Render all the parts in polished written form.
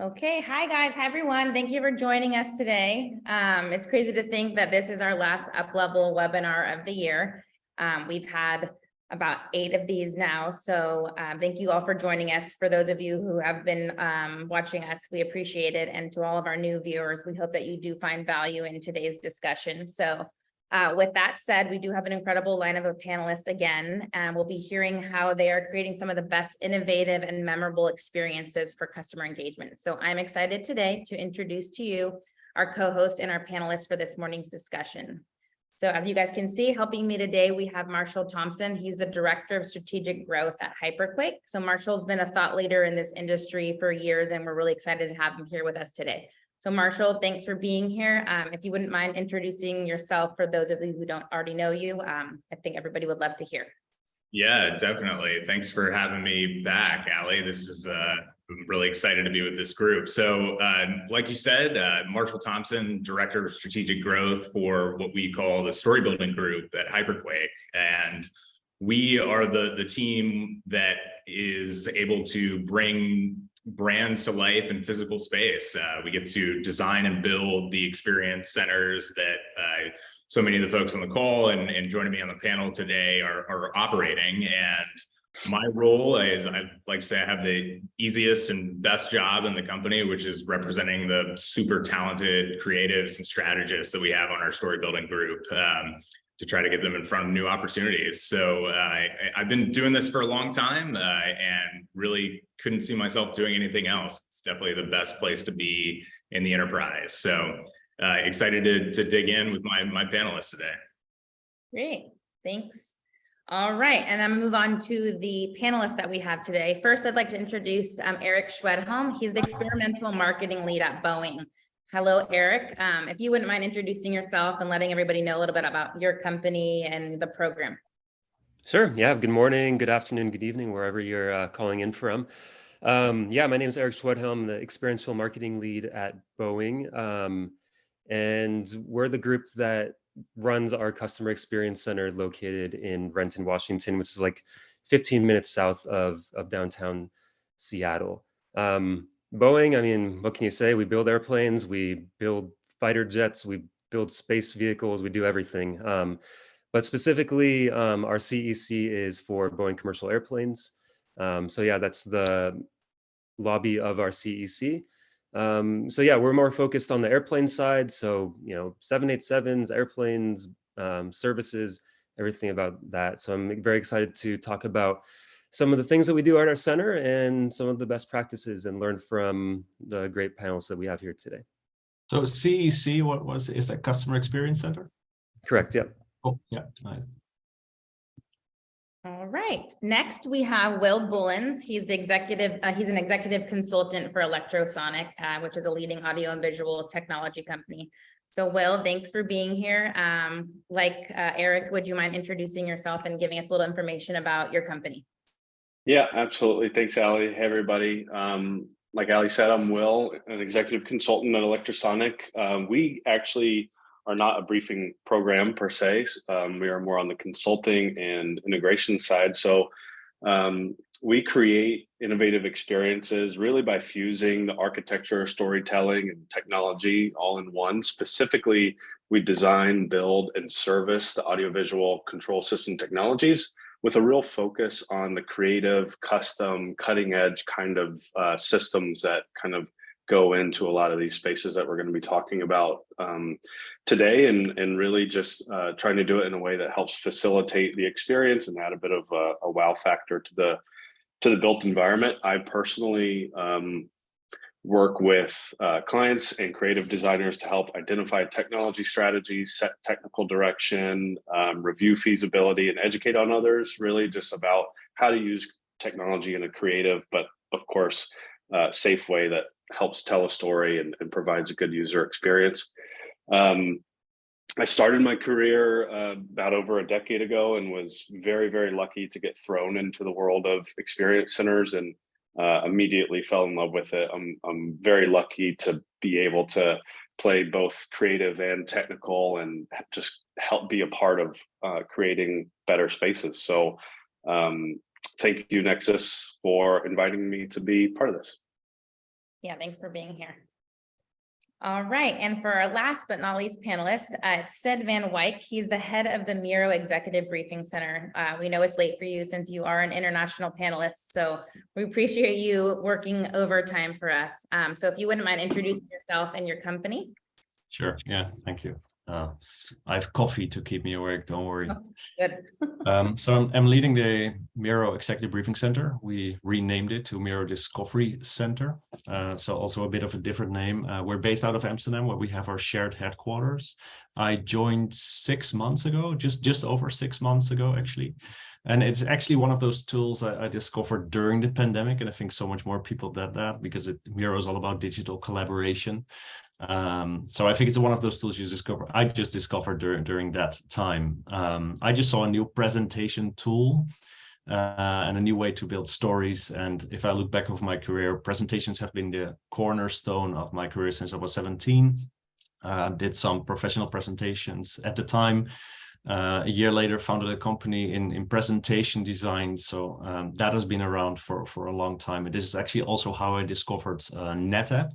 Okay, hi guys, hi everyone. Thank you for joining us today. It's crazy to think that this is our last UPLEVEL webinar of the year. We've had about 8 of these now, so thank you all for joining us. For those of you who have been watching us, we appreciate it. And to all of our new viewers, we hope that you do find value in today's discussion. So with that said, we do have an incredible lineup of panelists again, and we'll be hearing how they are creating some of the best innovative and memorable experiences for customer engagement. So I'm excited today to introduce to you our co-hosts and our panelists for this morning's discussion. So as you guys can see, helping me today, we have Marshall Thompson. He's the Director of Strategic Growth at Hyperquake. So Marshall's been a thought leader in this industry for years, and we're really excited to have him here with us today. So Marshall, thanks for being here. If you wouldn't mind introducing yourself for those of you who don't already know you, I think everybody would love to hear. Yeah, definitely. Thanks for having me back, Allie. This is I'm really excited to be with this group. So like you said, Marshall Thompson, Director of Strategic Growth for what we call the Story Building Group at Hyperquake. And we are the team that is able to bring brands to life in physical space. We get to design and build the experience centers that so many of the folks on the call and joining me on the panel today are operating. And my role is, I like to say, I have the easiest and best job in the company, which is representing the super talented creatives and strategists that we have on our story building group to try to get them in front of new opportunities. So I've been doing this for a long time and really couldn't see myself doing anything else. It's definitely the best place to be in the enterprise. So excited to dig in with my panelists today. Great, thanks. All right, and I'm gonna move on to the panelists that we have today. First, I'd like to introduce Eric Schwedhelm. He's the experimental marketing lead at Boeing. Hello, Eric. If you wouldn't mind introducing yourself and letting everybody know a little bit about your company and the program. Sure. Yeah. Good morning, good afternoon, good evening, wherever you're calling in from. Yeah, my name is Eric Schwedhelm, the experiential marketing lead at Boeing. And we're the group that runs our customer experience center located in Renton, Washington, which is like 15 minutes south of downtown Seattle. Boeing, I mean, what can you say? We build airplanes, we build fighter jets, we build space vehicles, we do everything. But specifically, our CEC is for Boeing commercial airplanes. So yeah, that's the lobby of our CEC. So yeah, we're more focused on the airplane side. So, 787s, airplanes, services, everything about that. So I'm very excited to talk about some of the things that we do at our center and some of the best practices and learn from the great panels that we have here today. So CEC, is that Customer Experience Center? Correct, yeah. Oh, yeah, nice. All right, next we have Will Bullens. He's the executive, he's an executive consultant for Electrosonic, which is a leading audio and visual technology company. So Will, thanks for being here. Eric, would you mind introducing yourself and giving us a little information about your company? Yeah, absolutely. Thanks, Allie. Hey, everybody. Like Allie said, I'm Will, an executive consultant at Electrosonic. We actually are not a briefing program per se. We are more on the consulting and integration side. So we create innovative experiences really by fusing the architecture, storytelling, and technology all in one. Specifically, we design, build, and service the audiovisual control system technologies with a real focus on the creative, custom, cutting edge kind of systems that kind of go into a lot of these spaces that we're going to be talking about today, and really just trying to do it in a way that helps facilitate the experience and add a bit of a wow factor to the built environment. I personally work with clients and creative designers to help identify technology strategies, set technical direction, review feasibility, and educate on others, really just about how to use technology in a creative, but of course, safe way that helps tell a story and provides a good user experience. I started my career about over a decade ago and was very, very lucky to get thrown into the world of experience centers and immediately fell in love with it. I'm very lucky to be able to play both creative and technical and just help be a part of creating better spaces. So thank you, Nexus, for inviting me to be part of this. Yeah, thanks for being here. All right, and for our last but not least panelist, it's Sid Van Wyk. He's the head of the Miro Executive Briefing Center. We know it's late for you since you are an international panelist, so we appreciate you working overtime for us. So if you wouldn't mind introducing yourself and your company. Sure. Yeah. Thank you. I have coffee to keep me awake. Don't worry. Oh, good. So I'm leading the Miro Executive Briefing Center. We renamed it to Miro Discovery Center. So also a bit of a different name. We're based out of Amsterdam, where we have our shared headquarters. I joined 6 months ago, just over 6 months ago, actually. And it's actually one of those tools I discovered during the pandemic. And I think so much more people did that because Miro is all about digital collaboration. So I think it's one of those tools I just discovered during that time. I just saw a new presentation tool and a new way to build stories. And if I look back over my career, presentations have been the cornerstone of my career since I was 17. Did some professional presentations at the time. A year later, founded a company in presentation design. So that has been around for a long time. And this is actually also how I discovered NetApp.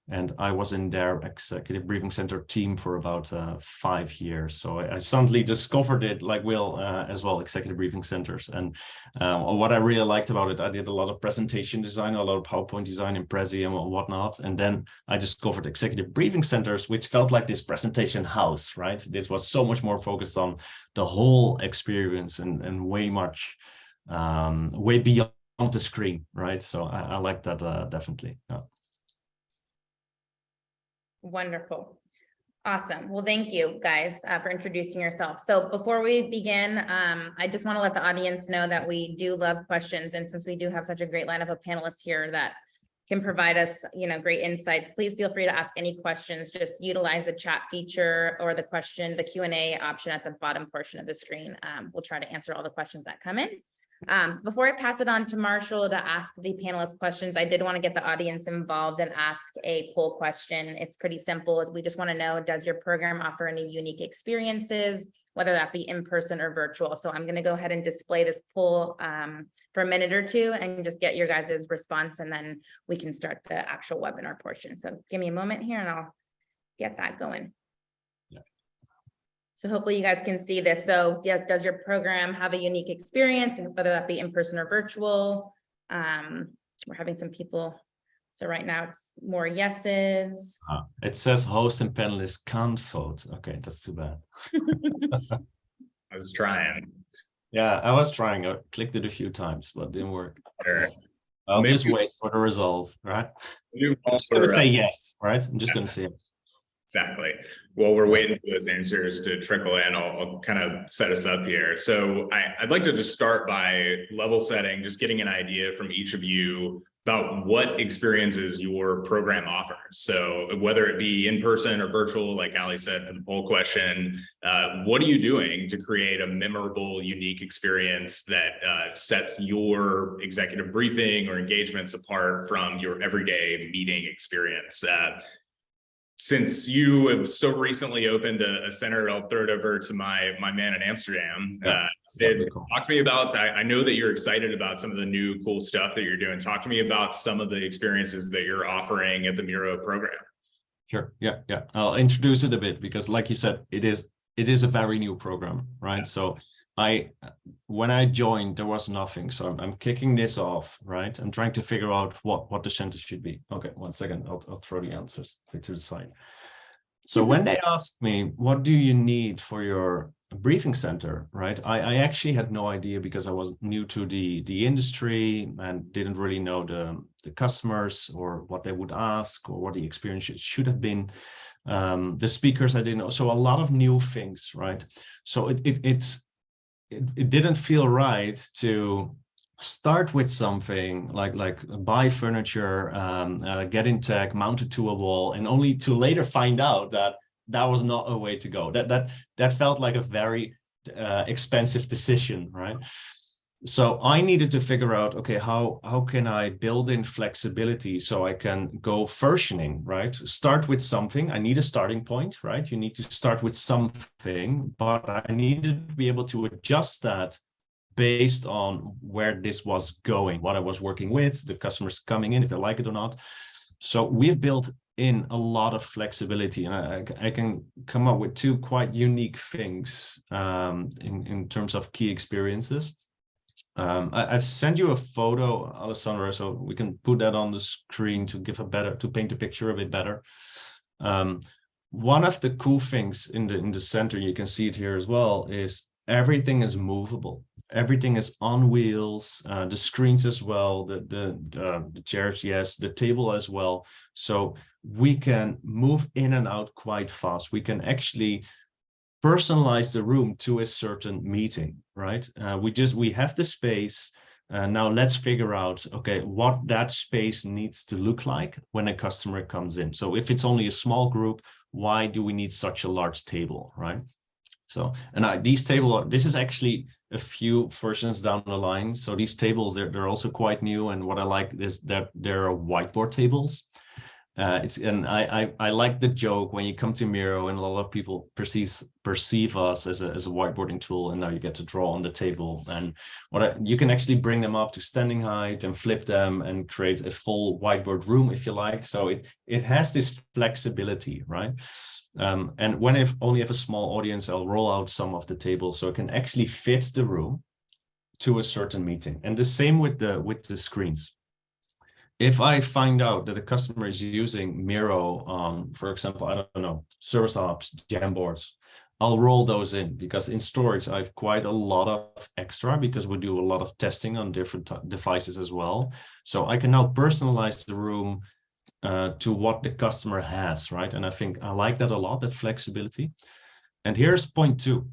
And I was in their executive briefing center team for about 5 years. So I suddenly discovered it, like Will as well, executive briefing centers. And what I really liked about it, I did a lot of presentation design, a lot of PowerPoint design in Prezi and whatnot. And then I discovered executive briefing centers, which felt like this presentation house, right? This was so much more focused on the whole experience and way beyond the screen, right? So I like that definitely. Yeah. Wonderful. Awesome. Well, thank you guys for introducing yourself. So before we begin, I just want to let the audience know that we do love questions. And since we do have such a great lineup of panelists here that can provide us, great insights, please feel free to ask any questions. Just utilize the chat feature or the Q&A option at the bottom portion of the screen. We'll try to answer all the questions that come in. Before I pass it on to Marshall to ask the panelists questions, I did want to get the audience involved and ask a poll question. It's pretty simple. We just want to know, does your program offer any unique experiences, whether that be in person or virtual? So I'm going to go ahead and display this poll for a minute or two and just get your guys' response, and then we can start the actual webinar portion. So give me a moment here and I'll get that going. So hopefully you guys can see this. So yeah, does your program have a unique experience, whether that be in person or virtual? We're having some people. So right now it's more yeses. It says host and panelists can't vote. Okay, that's too bad. I was trying. Yeah, I was trying. I clicked it a few times, but it didn't work. Sure. I'll just wait for the results, right? I'm just going to say yes, right? I'm just going to say yes. Exactly. Well, we're waiting for those answers to trickle in. I'll kind of set us up here. So I'd like to just start by level setting, just getting an idea from each of you about what experiences your program offers. So whether it be in person or virtual, like Ali said for the poll question, what are you doing to create a memorable, unique experience that sets your executive briefing or engagements apart from your everyday meeting experience? Since you have so recently opened a center, I'll throw it over to my man in Amsterdam. Sid, talk to me about, I know that you're excited about some of the new cool stuff that you're doing. Talk to me about some of the experiences that you're offering at the Miro program. Sure. Yeah. I'll introduce it a bit because, like you said, it is a very new program, right? Yeah. So when I joined, there was nothing. So I'm kicking this off, right? I'm trying to figure out what the center should be. Okay, 1 second. I'll throw the answers to the side. So when they asked me, what do you need for your briefing center, right? I actually had no idea because I was new to the industry and didn't really know the customers or what they would ask or what the experience should have been. The speakers I didn't know. So a lot of new things, right? So it didn't feel right to start with something like buy furniture, get in tech, mount it to a wall, and only to later find out that was not a way to go. That felt like a very expensive decision, right? So I needed to figure out, okay, how can I build in flexibility so I can go versioning, right? Start with something. I need a starting point, right? You need to start with something, but I needed to be able to adjust that based on where this was going, what I was working with, the customers coming in, if they like it or not. So we've built in a lot of flexibility, and I can come up with two quite unique things in terms of key experiences. I've sent you a photo, Alessandra, so we can put that on the screen to paint the picture a bit better. One of the cool things in the center, you can see it here as well, is everything is movable. Everything is on wheels, the screens as well, the chairs, yes, the table as well. So we can move in and out quite fast. We can actually personalize the room to a certain meeting, right? We have the space. Now let's figure out, okay, what that space needs to look like when a customer comes in. So if it's only a small group, why do we need such a large table, right? So, and this is actually a few versions down the line. So these tables, they're also quite new. And what I like is that there are whiteboard tables. I like the joke when you come to Miro and a lot of people perceive us as a whiteboarding tool, and now you get to draw on the table, and you can actually bring them up to standing height and flip them and create a full whiteboard room if you like. So it has this flexibility, right? And when I only have a small audience, I'll roll out some of the tables so it can actually fit the room to a certain meeting. And the same with the screens. If I find out that a customer is using Miro on, for example, I don't know, service ops, Jamboards, I'll roll those in, because in storage, I have quite a lot of extra because we do a lot of testing on different devices as well. So I can now personalize the room to what the customer has, right? And I think I like that a lot, that flexibility. And here's point 2.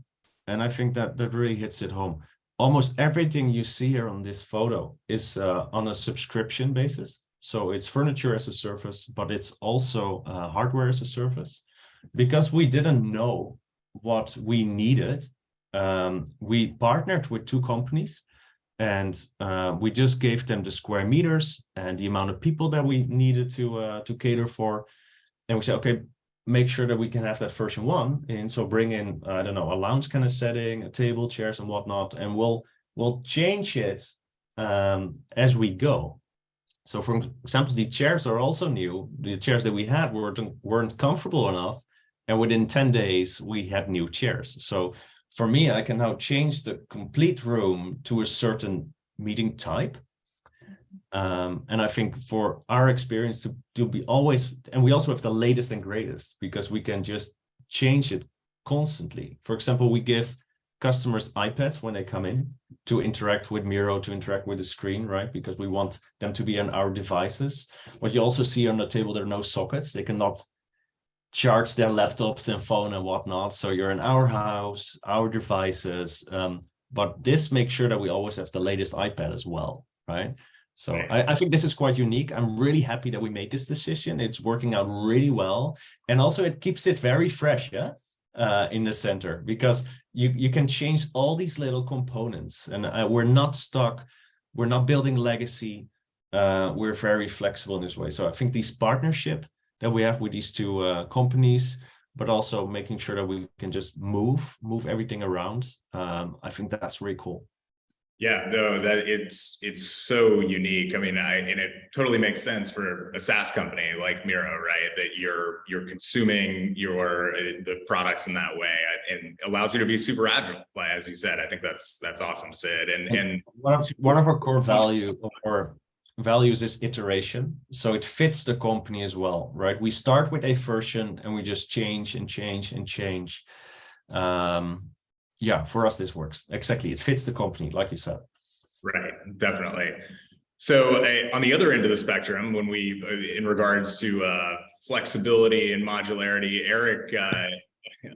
And I think that really hits it home. Almost everything you see here on this photo is on a subscription basis. So it's furniture as a service, but it's also hardware as a service. Because we didn't know what we needed, we partnered with 2 companies. And we just gave them the square meters and the amount of people that we needed to cater for. And we said, okay, make sure that we can have that version 1. And so bring in, I don't know, a lounge kind of setting, a table, chairs and whatnot. And we'll change it as we go. So for example, the chairs are also new. The chairs that we had weren't comfortable enough. And within 10 days, we had new chairs. So for me, I can now change the complete room to a certain meeting type. And I think for our experience to be always, and we also have the latest and greatest, because we can just change it constantly. For example, we give customers iPads when they come in to interact with Miro, to interact with the screen, right? Because we want them to be on our devices. What you also see on the table, there are no sockets. They cannot charge their laptops and phone and whatnot. So you're in our house, our devices, but this makes sure that we always have the latest iPad as well, right? So I think this is quite unique. I'm really happy that we made this decision. It's working out really well. And also it keeps it very fresh, yeah, in the center, because you can change all these little components, and we're not stuck. We're not building legacy. We're very flexible in this way. So I think this partnership that we have with these 2 companies, but also making sure that we can just move everything around. I think that's really cool. Yeah, no, that it's so unique. I mean, and it totally makes sense for a SaaS company like Miro, right? That you're consuming the products in that way, and allows you to be super agile. As you said, I think that's awesome to say it. And one of our core values is iteration. So it fits the company as well, right? We start with a version and we just change and change and change. Yeah, for us, this works. Exactly. It fits the company, like you said. Right, definitely. So on the other end of the spectrum, when in regards to flexibility and modularity, Eric,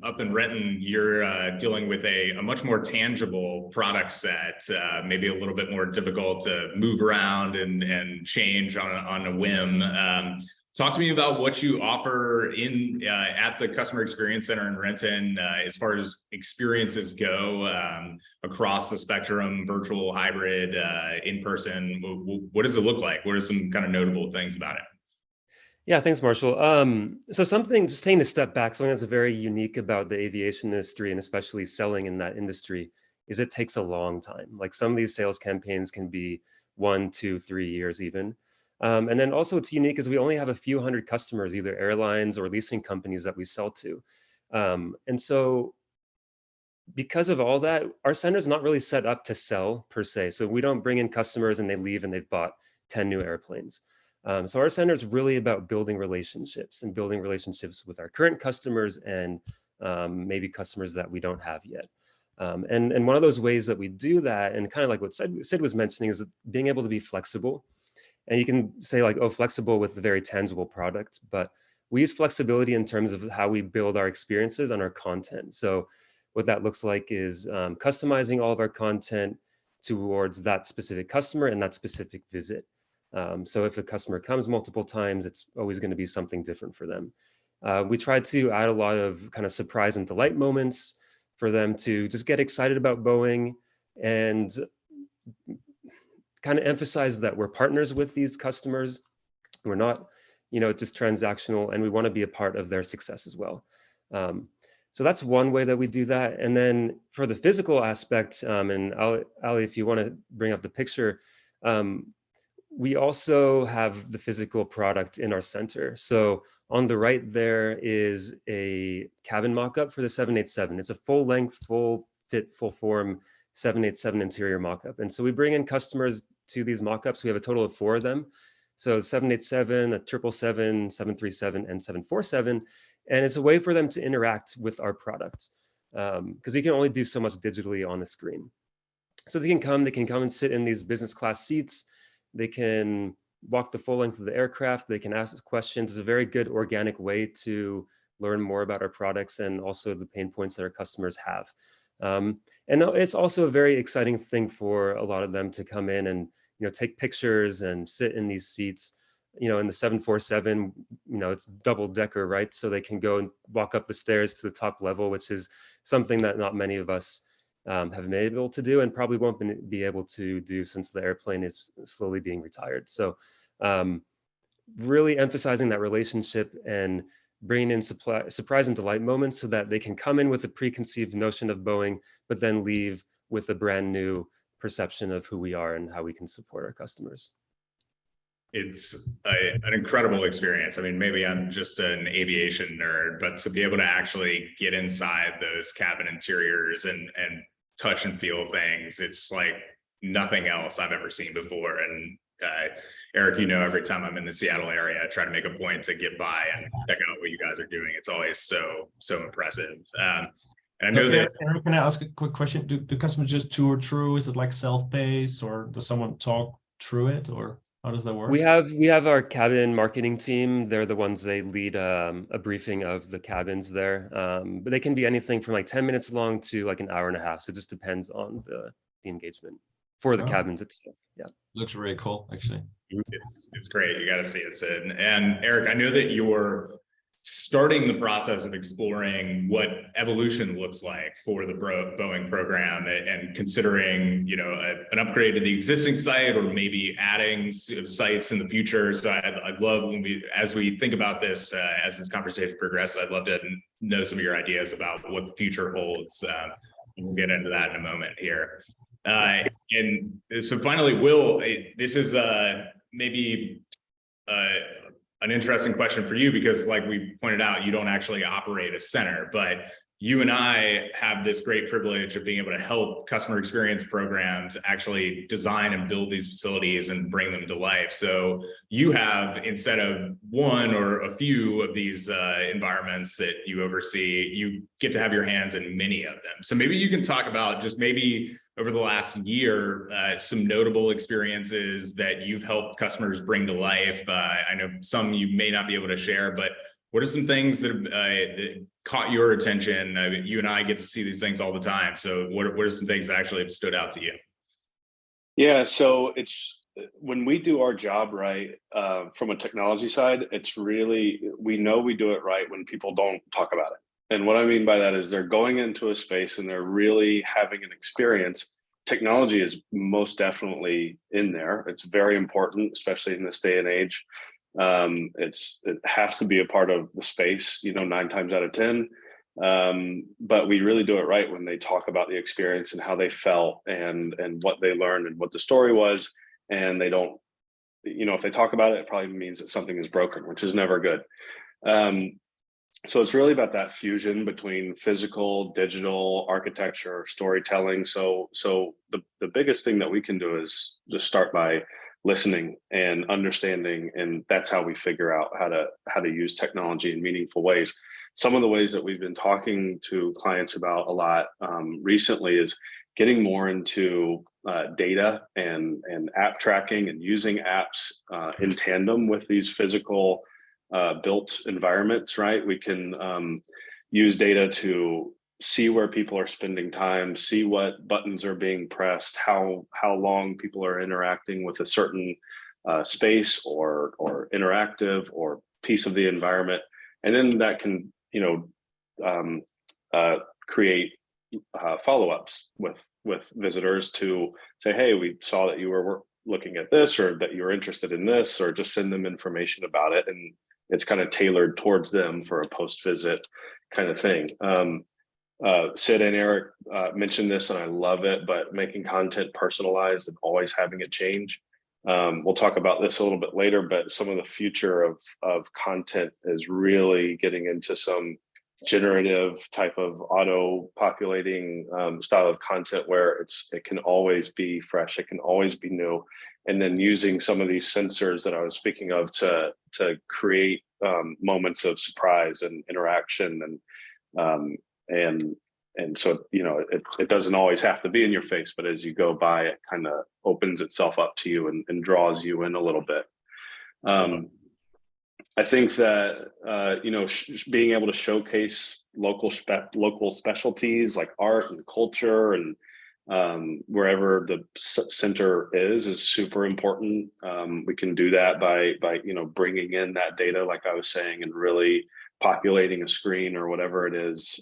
up in Renton, you're dealing with a much more tangible product set, maybe a little bit more difficult to move around and change on a whim. Talk to me about what you offer at the Customer Experience Center in Renton, as far as experiences go, across the spectrum, virtual, hybrid, in person. What does it look like? What are some kind of notable things about it? Yeah, thanks, Marshall. So just taking a step back, something that's very unique about the aviation industry, and especially selling in that industry, is it takes a long time. Like some of these sales campaigns can be 1, 2, 3 years even. And then also what's unique is we only have a few hundred customers, either airlines or leasing companies that we sell to. And so because of all that, our center is not really set up to sell per se. So we don't bring in customers and they leave and they've bought 10 new airplanes. So our center is really about building relationships and building relationships with our current customers and maybe customers that we don't have yet. And one of those ways that we do that, and kind of like what Sid was mentioning, is being able to be flexible. And you can say like, oh, flexible with a very tangible product, but we use flexibility in terms of how we build our experiences and our content. So what that looks like is customizing all of our content towards that specific customer and that specific visit. So if a customer comes multiple times, it's always going to be something different for them. We try to add a lot of kind of surprise and delight moments for them to just get excited about Boeing and kind of emphasize that we're partners with these customers. We're not, just transactional, and we want to be a part of their success as well. So that's one way that we do that. And then for the physical aspect, and Ali, if you want to bring up the picture, we also have the physical product in our center. So on the right there is a cabin mock-up for the 787. It's a full-length, full-fit, full-form 787 interior mock-up. And so we bring in customers to these mock-ups. We have a total of 4 of them. So 787, a 777, 737, and 747. And it's a way for them to interact with our product because you can only do so much digitally on the screen. So they can come and sit in these business class seats. They can walk the full length of the aircraft. They can ask questions. It's a very good organic way to learn more about our products and also the pain points that our customers have. And it's also a very exciting thing for a lot of them to come in and take pictures and sit in these seats. In the 747, it's double decker, right? So they can go and walk up the stairs to the top level, which is something that not many of us have been able to do and probably won't be able to do since the airplane is slowly being retired. So really emphasizing that relationship and bringing in surprise and delight moments so that they can come in with a preconceived notion of Boeing, but then leave with a brand new perception of who we are and how we can support our customers. It's an incredible experience. I mean, maybe I'm just an aviation nerd, but to be able to actually get inside those cabin interiors and touch and feel things, it's like nothing else I've ever seen before. And Eric, every time I'm in the Seattle area, I try to make a point to get by and check out what you guys are doing. It's always so impressive. And I know that. Eric, can I ask a quick question? Do customers just tour through? Is it like self-paced, or does someone talk through it, or how does that work? We have our cabin marketing team. They're the ones, they lead a briefing of the cabins there. But they can be anything from like 10 minutes long to like an hour and a half. So it just depends on the engagement for the cabins itself. Yeah. Looks really cool, actually. It's great. You got to see it, Sid. And Eric, I know that you're starting the process of exploring what evolution looks like for the Boeing program and considering, an upgrade to the existing site or maybe adding sites in the future. So I'd love as we think about this, as this conversation progresses, I'd love to know some of your ideas about what the future holds. We'll get into that in a moment here. And so finally, Will, this is maybe an interesting question for you, because like we pointed out, you don't actually operate a center, but you and I have this great privilege of being able to help customer experience programs actually design and build these facilities and bring them to life. So you have, instead of one or a few of these environments that you oversee, you get to have your hands in many of them. So maybe you can talk about just maybe over the last year, some notable experiences that you've helped customers bring to life. I know some you may not be able to share, but what are some things that caught your attention? You and I get to see these things all the time. So what are some things that actually have stood out to you? Yeah, so it's when we do our job right from a technology side, it's really, we know we do it right when people don't talk about it. And what I mean by that is they're going into a space and they're really having an experience. Technology is most definitely in there. It's very important, especially in this day and age. It has to be a part of the space, 9 times out of 10. But we really do it right when they talk about the experience and how they felt and what they learned and what the story was. And they don't, if they talk about it, it probably means that something is broken, which is never good. So it's really about that fusion between physical, digital, architecture, storytelling. So the biggest thing that we can do is just start by listening and understanding, and that's how we figure out how to use technology in meaningful ways. Some of the ways that we've been talking to clients about a lot recently is getting more into data and app tracking and using apps in tandem with these physical built environments, right? We can use data to see where people are spending time, see what buttons are being pressed, how long people are interacting with a certain space or interactive or piece of the environment, and then that can create follow-ups with visitors to say, hey, we saw that you were looking at this, or that you were interested in this, or just send them information about it, and it's kind of tailored towards them for a post-visit kind of thing. Sid and Eric mentioned this, and I love it, but making content personalized and always having it change. We'll talk about this a little bit later, but some of the future of content is really getting into some generative type of auto populating style of content where it can always be fresh, it can always be new, and then using some of these sensors that I was speaking of to create moments of surprise and interaction, and so it doesn't always have to be in your face, but as you go by, it kind of opens itself up to you and draws you in a little bit. I think that being able to showcase local specialties like art and culture and wherever the center is super important. We can do that by bringing in that data, like I was saying, and really populating a screen or whatever it is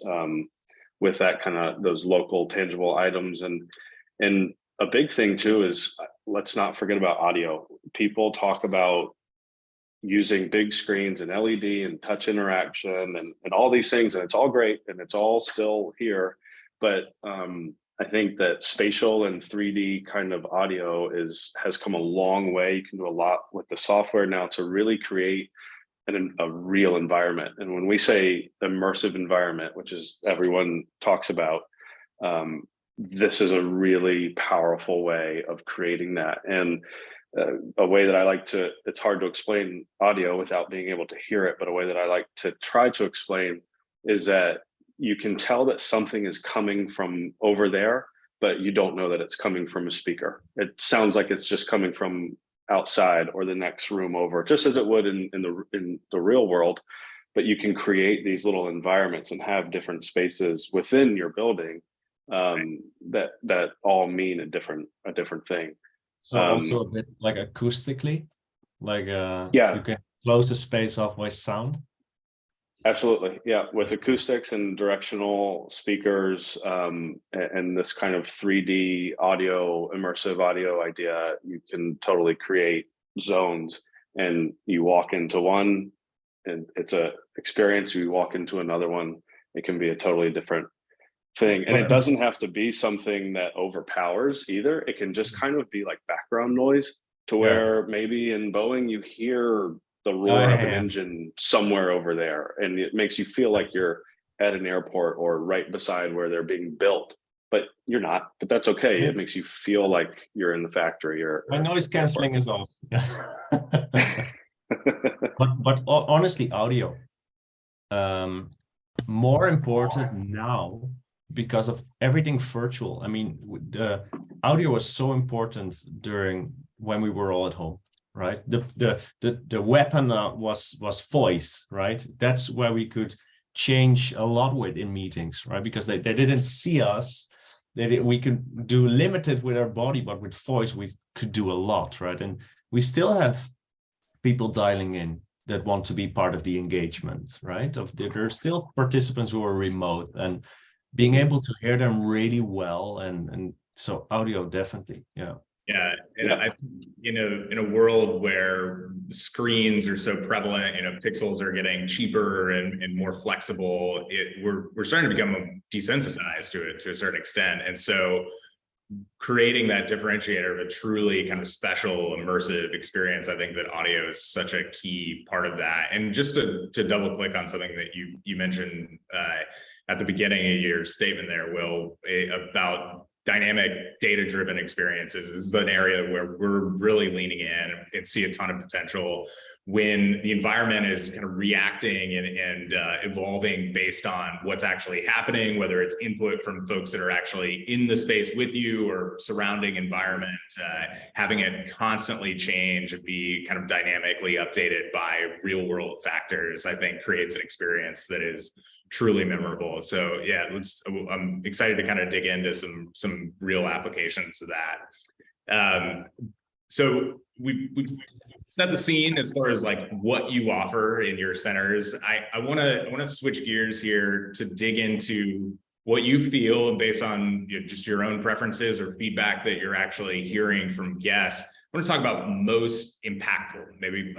with that kind of those local tangible items. And a big thing too is, let's not forget about audio. People talk about using big screens and LED and touch interaction and all these things, and it's all great and it's all still here, but I think that spatial and 3D kind of audio has come a long way. You can do a lot with the software now to really create a real environment. And when we say immersive environment, which is everyone talks about, this is a really powerful way of creating that. And a way that I like to, it's hard to explain audio without being able to hear it, but a way that I like to try to explain is that you can tell that something is coming from over there, but you don't know that it's coming from a speaker. It sounds like it's just coming from outside or the next room over, just as it would in the real world. But you can create these little environments and have different spaces within your building that all mean a different thing. So also a bit like acoustically, like yeah, you can close the space off with sound. Absolutely, yeah. With acoustics and directional speakers and this kind of 3D audio, immersive audio idea, you can totally create zones. And you walk into one, and it's a experience. You walk into another one, it can be a totally different thing. And it doesn't have to be something that overpowers either. It can just kind of be like background noise to where maybe in Boeing you hear the roar of an engine somewhere over there, and it makes you feel like you're at an airport or right beside where they're being built, but you're not. But that's okay. It makes you feel like you're in the factory. My noise canceling is off. but honestly, audio more important now because of everything virtual. I mean, the audio was so important during when we were all at home, right? The weapon was voice, right? That's where we could change a lot with in meetings, right? Because they didn't see us. We could do limited with our body, but with voice we could do a lot, right? And we still have people dialing in that want to be part of the engagement, right? There are still participants who are remote, and being able to hear them really well, and so audio definitely, yeah. Yeah, and I think, in a world where screens are so prevalent, pixels are getting cheaper and more flexible, we're starting to become desensitized to it to a certain extent. And so creating that differentiator of a truly kind of special immersive experience. I think that audio is such a key part of that. And just to double click on something that you mentioned at the beginning of your statement there, Will, about dynamic data-driven experiences. This is an area where we're really leaning in and see a ton of potential when the environment is kind of reacting and evolving based on what's actually happening, whether it's input from folks that are actually in the space with you or surrounding environment, having it constantly change and be kind of dynamically updated by real world factors, I think creates an experience that is truly memorable. So yeah, I'm excited to kind of dig into some real applications of that. So we've set the scene as far as like what you offer in your centers. I want to switch gears here to dig into what you feel based on just your own preferences or feedback that you're actually hearing from guests. I want to talk about most impactful, maybe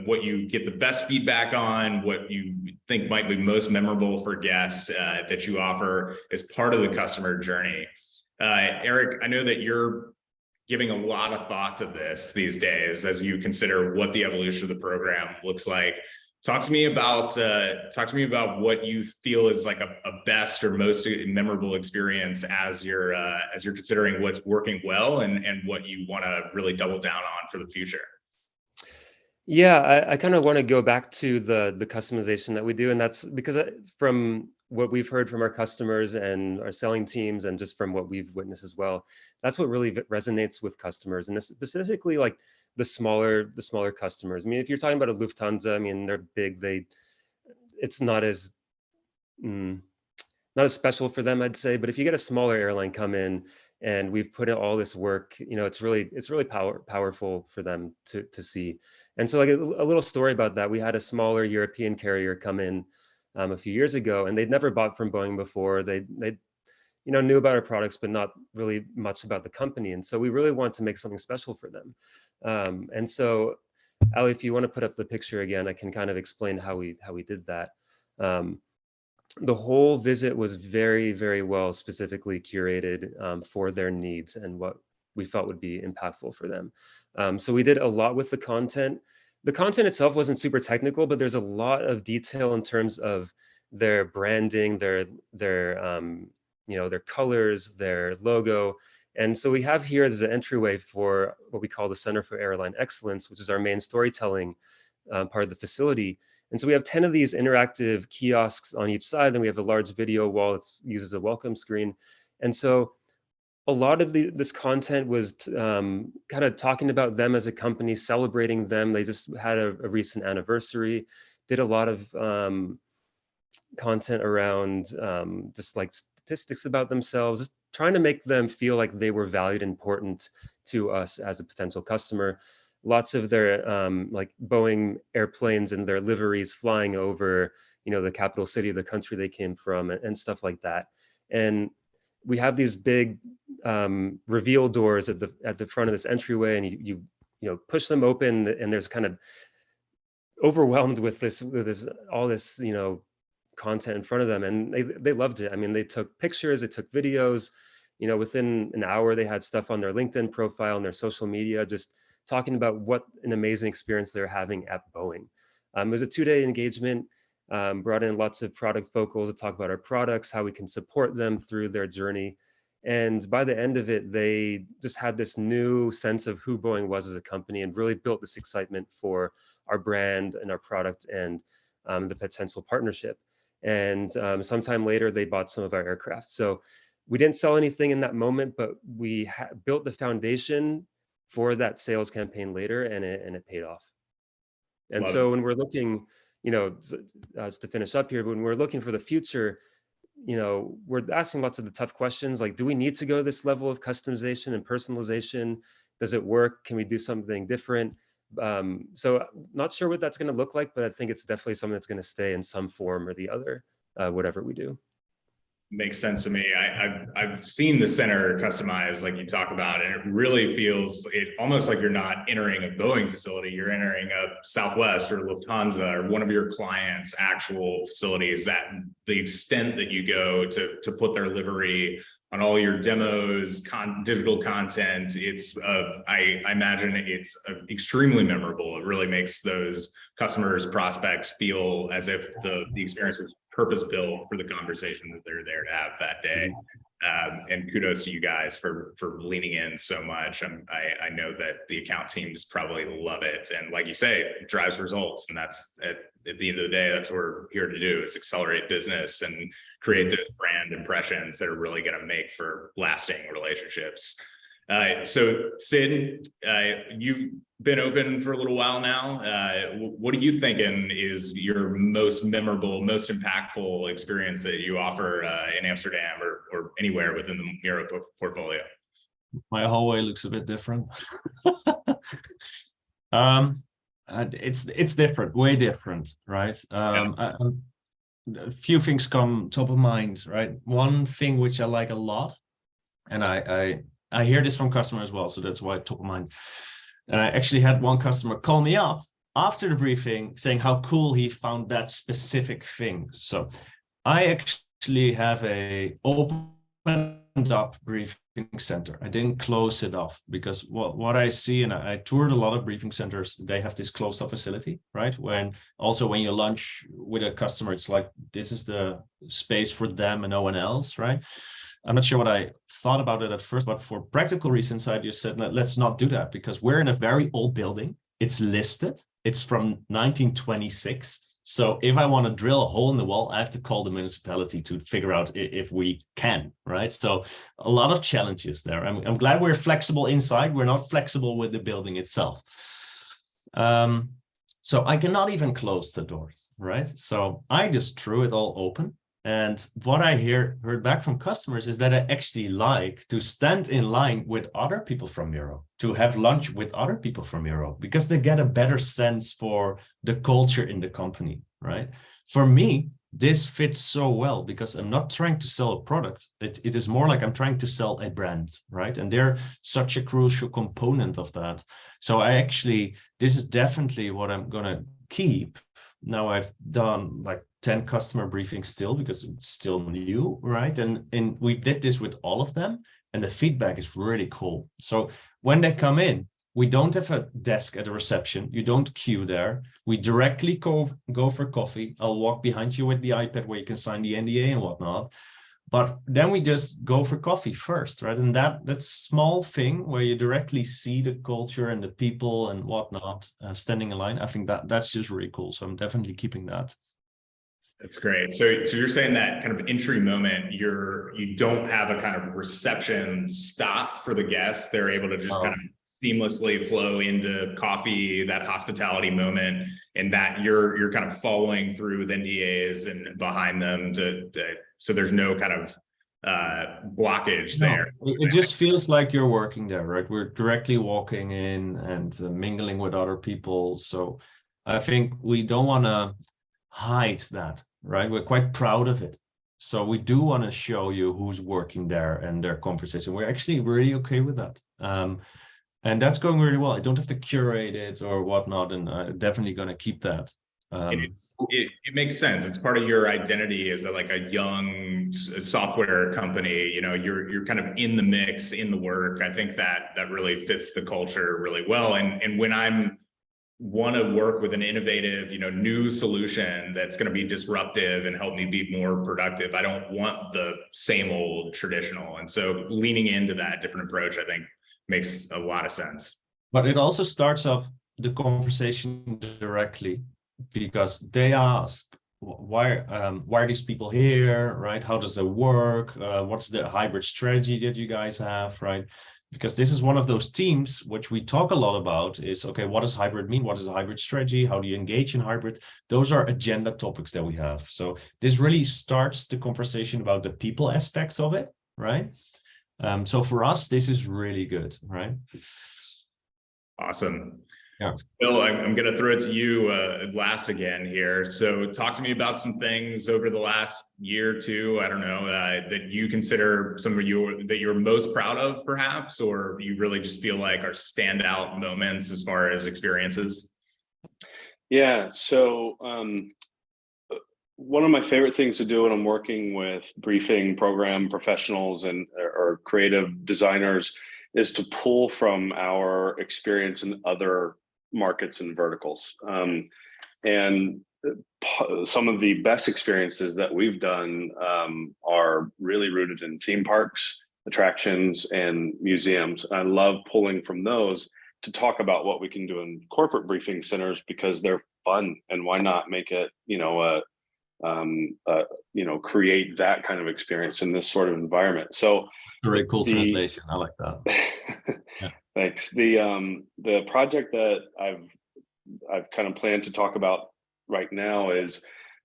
what you get the best feedback on, what you think might be most memorable for guests that you offer as part of the customer journey. Eric, I know that you're giving a lot of thought to this these days as you consider what the evolution of the program looks like. Talk to me about what you feel is like a best or most memorable experience as you're considering what's working well and what you want to really double down on for the future. Yeah, I kind of want to go back to the customization that we do, and that's because from what we've heard from our customers and our selling teams, and just from what we've witnessed as well, that's what really resonates with customers, and specifically like the smaller customers. I mean, if you're talking about a Lufthansa, I mean, they're big. It's not as special for them, I'd say. But if you get a smaller airline come in and we've put in all this work, it's really powerful for them to see. And so like a little story about that, we had a smaller European carrier come in a few years ago, and they'd never bought from Boeing before. They knew about our products, but not really much about the company. And so we really wanted to make something special for them. And so, Ali, if you want to put up the picture again, I can kind of explain how we did that. The whole visit was very, very well specifically curated for their needs and what we felt would be impactful for them. So we did a lot with the content. The content itself wasn't super technical, but there's a lot of detail in terms of their branding, their colors, their logo. And so we have here as an entryway for what we call the Center for Airline Excellence, which is our main storytelling part of the facility. And so we have 10 of these interactive kiosks on each side, and we have a large video wall that uses a welcome screen. And so a lot of this content was kind of talking about them as a company, celebrating them. They just had a recent anniversary, did a lot of content around just like statistics about themselves, just trying to make them feel like they were valued and important to us as a potential customer. Lots of their like Boeing airplanes and their liveries flying over, the capital city of the country they came from, and stuff like that. And we have these big reveal doors at the front of this entryway, and you push them open, and there's kind of overwhelmed with all this content in front of them, and they loved it. I mean, they took pictures, they took videos. Within an hour, they had stuff on their LinkedIn profile and their social media, just talking about what an amazing experience they're having at Boeing. It was a 2-day engagement, brought in lots of product vocals to talk about our products, how we can support them through their journey. And by the end of it, they just had this new sense of who Boeing was as a company, and really built this excitement for our brand and our product and the potential partnership. And sometime later, they bought some of our aircraft. So we didn't sell anything in that moment, but we built the foundation for that sales campaign later, and it paid off. And Love so it. when we're looking, to finish up here, when we're looking for the future, we're asking lots of the tough questions, like, do we need to go this level of customization and personalization? Does it work? Can we do something different? So not sure what that's going to look like, but I think it's definitely something that's going to stay in some form or the other, whatever we do. Makes sense to me. I've seen the center customized like you talk about, and it really feels almost like you're not entering a Boeing facility. You're entering a Southwest or Lufthansa or one of your clients' actual facilities. That the extent that you go to put their livery on all your demos, digital content. It's I imagine it's extremely memorable. It really makes those customers, prospects feel as if the experience was purpose built for the conversation that they're there to have that day. And kudos to you guys for leaning in so much. I know that the account teams probably love it, and like you say, it drives results, and that's at the end of the day, that's what we're here to do, is accelerate business and create those brand impressions that are really going to make for lasting relationships. So Sid, you've been open for a little while now. What are you thinking is your most memorable, most impactful experience that you offer in Amsterdam or anywhere within the Miro portfolio? My hallway looks a bit different. It's different, way different, right? A few things come top of mind, right? One thing which I like a lot, and I hear this from customers as well, so that's why top of mind. And I actually had one customer call me up after the briefing saying how cool he found that specific thing. So I actually have a opened up briefing center. I didn't close it off, because what I see, and I toured a lot of briefing centers, they have this closed off facility, right? When you lunch with a customer, it's like, this is the space for them and no one else, right? I'm not sure what I thought about it at first, but for practical reasons, I just said, let's not do that, because we're in a very old building. It's listed. It's from 1926. So if I want to drill a hole in the wall, I have to call the municipality to figure out if we can, right? So a lot of challenges there. I'm glad we're flexible inside. We're not flexible with the building itself. So I cannot even close the doors, right? So I just threw it all open. And what I heard back from customers is that I actually like to stand in line with other people from Miro, to have lunch with other people from Miro, because they get a better sense for the culture in the company, right? For me, this fits so well, because I'm not trying to sell a product. It is more like I'm trying to sell a brand, right? And they're such a crucial component of that. So this is definitely what I'm gonna keep. Now I've done like 10 customer briefings still, because it's still new, right? And we did this with all of them, and the feedback is really cool. So when they come in, we don't have a desk at the reception. You don't queue there. We directly go for coffee. I'll walk behind you with the iPad where you can sign the NDA and whatnot. But then we just go for coffee first, right? And that small thing where you directly see the culture and the people and whatnot standing in line, I think that's just really cool. So I'm definitely keeping that. That's great. So you're saying that kind of entry moment, you don't have a kind of reception stop for the guests. They're able to just kind of seamlessly flow into coffee, that hospitality moment, and that you're kind of following through with NDAs and behind them so there's no kind of blockage there. It just feels like you're working there, right? We're directly walking in and mingling with other people. So I think we don't want to hide that, right? We're quite proud of it. So we do want to show you who's working there and their conversation. We're actually really okay with that. And that's going really well. I don't have to curate it or whatnot, and I'm definitely going to keep that. It makes sense. It's part of your identity as like a young software company. You know, you're kind of in the mix, in the work. I think that really fits the culture really well. And when I'm want to work with an innovative, new solution that's going to be disruptive and help me be more productive, I don't want the same old traditional. And so leaning into that different approach, I think, makes a lot of sense. But it also starts up the conversation directly, because they ask, why are these people here, right? How does it work? What's the hybrid strategy that you guys have, right? Because this is one of those teams which we talk a lot about is, okay, what does hybrid mean? What is a hybrid strategy? How do you engage in hybrid? Those are agenda topics that we have. So this really starts the conversation about the people aspects of it, right? So for us, this is really good, right? Awesome. Yeah. Bill, I'm going to throw it to you last again here. So talk to me about some things over the last year or two, I don't know, that you consider some of that you're most proud of, perhaps, or you really just feel like are standout moments as far as experiences? Yeah. So one of my favorite things to do when I'm working with briefing program professionals or creative designers is to pull from our experience in other markets and verticals. And some of the best experiences that we've done are really rooted in theme parks, attractions, and museums. I love pulling from those to talk about what we can do in corporate briefing centers because they're fun, and why not make it, create that kind of experience in this sort of environment. So very cool translation. I like that. Yeah. Thanks. The project that I've kind of planned to talk about right now is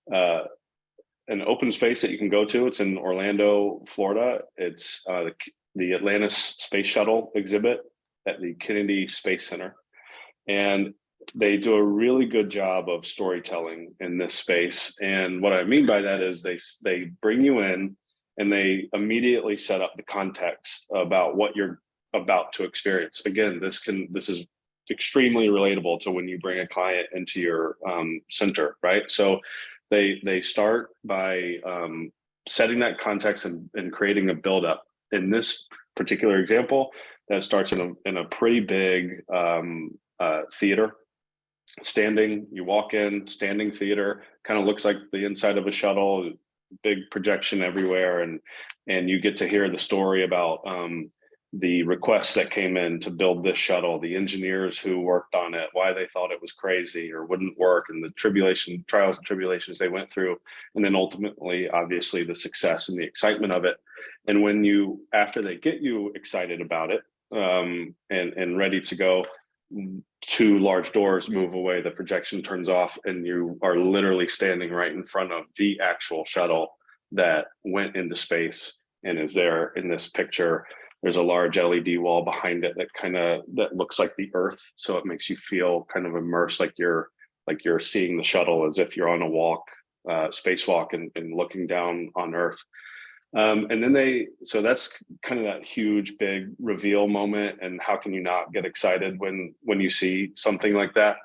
an open space that you can go to. It's in Orlando, Florida. It's the Atlantis Space Shuttle exhibit at the Kennedy Space Center. And they do a really good job of storytelling in this space. And what I mean by that is they bring you in and they immediately set up the context about what you're about to experience. Again, this is extremely relatable to when you bring a client into your center, right? So they start by setting that context and creating a buildup. In this particular example, that starts in a pretty big theater. You walk in, standing theater, kind of looks like the inside of a shuttle, big projection everywhere, and you get to hear the story about the requests that came in to build this shuttle, the engineers who worked on it, why they thought it was crazy or wouldn't work, and the trials and tribulations they went through, and then ultimately, obviously, the success and the excitement of it. And after they get you excited about it and ready to go, 2 large doors move away, the projection turns off, and you are literally standing right in front of the actual shuttle that went into space and is there in this picture. There's a large LED wall behind it that looks like the Earth, so it makes you feel kind of immersed, like you're seeing the shuttle as if you're on a walk, spacewalk, and looking down on Earth. And then so that's kind of that huge, big reveal moment. And how can you not get excited when you see something like that?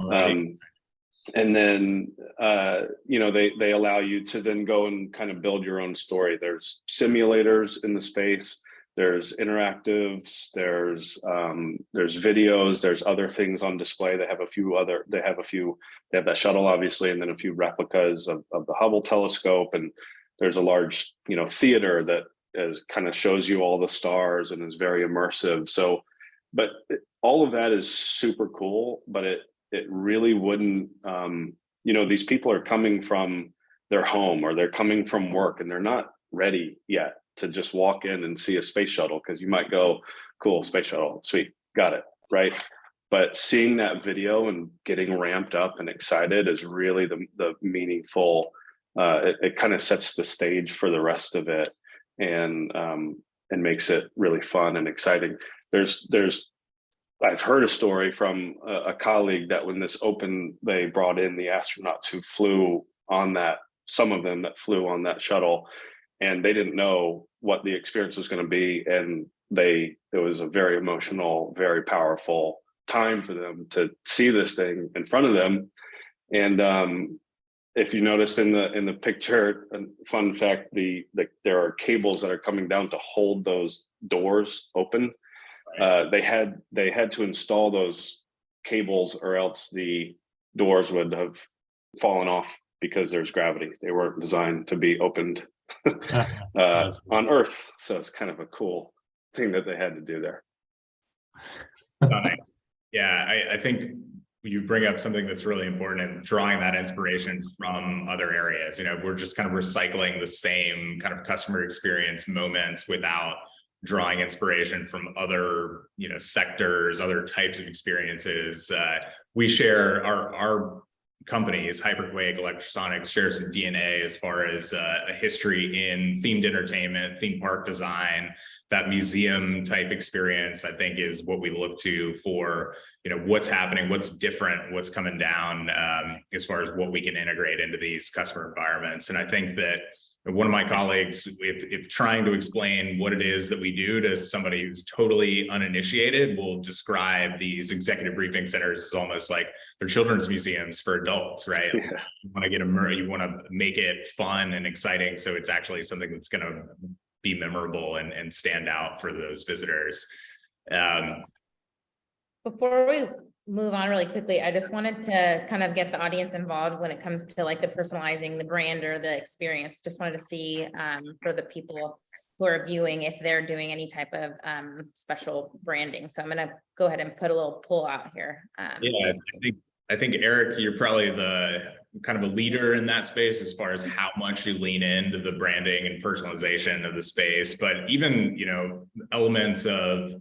Right. And then, they allow you to then go and kind of build your own story. There's simulators in the space. There's interactives, there's videos, there's other things on display. They have that shuttle, obviously, and then a few replicas of the Hubble telescope. And there's a large, theater that kind of shows you all the stars and is very immersive. So, but all of that is super cool, but it really wouldn't, these people are coming from their home or they're coming from work and they're not ready yet to just walk in and see a space shuttle, because you might go, cool, space shuttle, sweet, got it, right? But seeing that video and getting ramped up and excited is really the meaningful. It kind of sets the stage for the rest of it, and makes it really fun and exciting. I've heard a story from a colleague that when this opened, they brought in the astronauts who flew on that. Some of them that flew on that shuttle. And they didn't know what the experience was going to be. And it was a very emotional, very powerful time for them to see this thing in front of them. And if you notice in the picture, fun fact, there are cables that are coming down to hold those doors open. They had to install those cables, or else the doors would have fallen off because there's gravity. They weren't designed to be opened on Earth. So it's kind of a cool thing that they had to do there. Yeah, I think you bring up something that's really important in drawing that inspiration from other areas. We're just kind of recycling the same kind of customer experience moments without drawing inspiration from other, sectors, other types of experiences. We share our companies, Hyperquake, Electrosonics, share some DNA as far as a history in themed entertainment, theme park design. That museum type experience, I think, is what we look to for, what's happening, what's different, what's coming down as far as what we can integrate into these customer environments. And I think that one of my colleagues, if trying to explain what it is that we do to somebody who's totally uninitiated, will describe these executive briefing centers as almost like they're children's museums for adults, right? Yeah. You want to you want to make it fun and exciting, so it's actually something that's going to be memorable and stand out for those visitors. Before we move on really quickly, I just wanted to kind of get the audience involved when it comes to like the personalizing the brand or the experience. Just wanted to see for the people who are viewing if they're doing any type of special branding. So I'm going to go ahead and put a little poll out here. Yeah, I think Eric, you're probably the kind of a leader in that space as far as how much you lean into the branding and personalization of the space. But even, you know, elements of